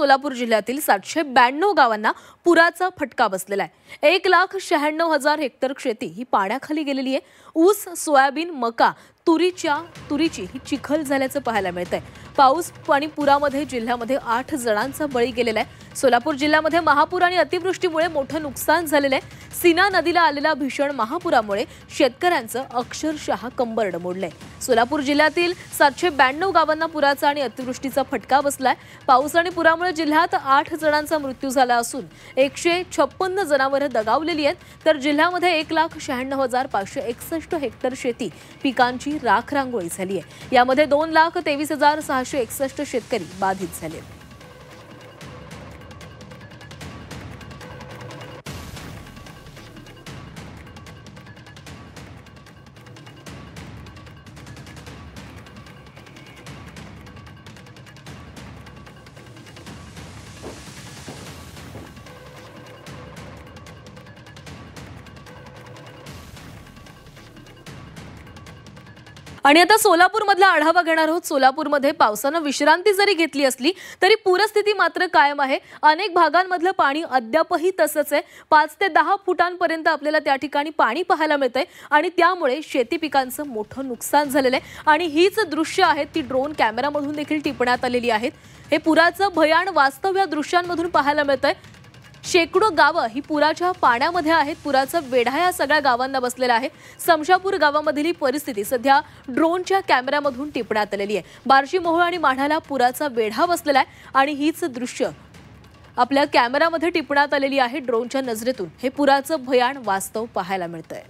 सोलापूर जिल्ह्यातील 792 गावांना पुराचा फटका बसलेला आहे। 1,96,000 हेक्टर शेती ही पाण्याखाली गेलेली आहे। ऊस, सोयाबीन, मका, तुरीची ही चिखल झाल्याचं पाहायला मिळतंय। पाऊस आणि पुरामध्ये जिल्ह्यामध्ये 8 जणांचा बळी गेलेला आहे। सोलापूर जिल्ह्यामध्ये महापूर आणि अतिवृष्टीमुळे मोठं नुकसान झालेलं आहे। सीना नदीला आलेल्या भीषण महापुरामुळे शेतकऱ्यांचं अक्षरशः कंबरड मोडलंय। सोलापूर जिल्ह्यातील 792 गावांना पुराचा आणि अतिवृष्टीचा फटका बसलाय। पाऊस आणि पुरामुळे जिल्ह्यात 8 जणांचा मृत्यू झाला असून 156 जनावरं दगावलेली आहेत, तर जिल्ह्यामध्ये 1,96,561 हेक्टर शेती पिकांची राखरांगोळी झाली आहे। यामध्ये 2,23,661 शेतकरी बाधित झाले। आणि आता सोलापूरमधला आढावा घेणार आहोत। सोलापूरमध्ये पावसानं विश्रांती जरी घेतली असली तरी पूरस्थिती मात्र कायम आहे। अनेक भागांमधलं पाणी अद्यापही तसंच आहे। 5 ते 10 फुटांपर्यंत आपल्याला त्या ठिकाणी पाणी पाहायला मिळतंय आणि त्यामुळे शेती पिकांचं मोठं नुकसान झालेलं आहे। आणि हीच दृश्य आहेत ती ड्रोन कॅमेरामधून देखील टिपण्यात आलेली आहेत। हे पुराचं भयान वास्तव या दृश्यांमधून पाहायला मिळतंय। शेकडो गावं ही पुराच्या पाण्यामध्ये आहेत। पुराचा वेढा या सगळ्या गावांना बसलेला आहे। समशापूर गावामधील ही परिस्थिती सध्या ड्रोनच्या कॅमेरामधून टिपण्यात आलेली आहे। बार्शी, मोहोळ आणि माढाला पुराचा वेढा बसलेला आहे आणि हीच दृश्य आपल्या कॅमेरामध्ये टिपण्यात आलेली आहे। ड्रोनच्या नजरेतून हे पुराचं भयान वास्तव पाहायला मिळतंय।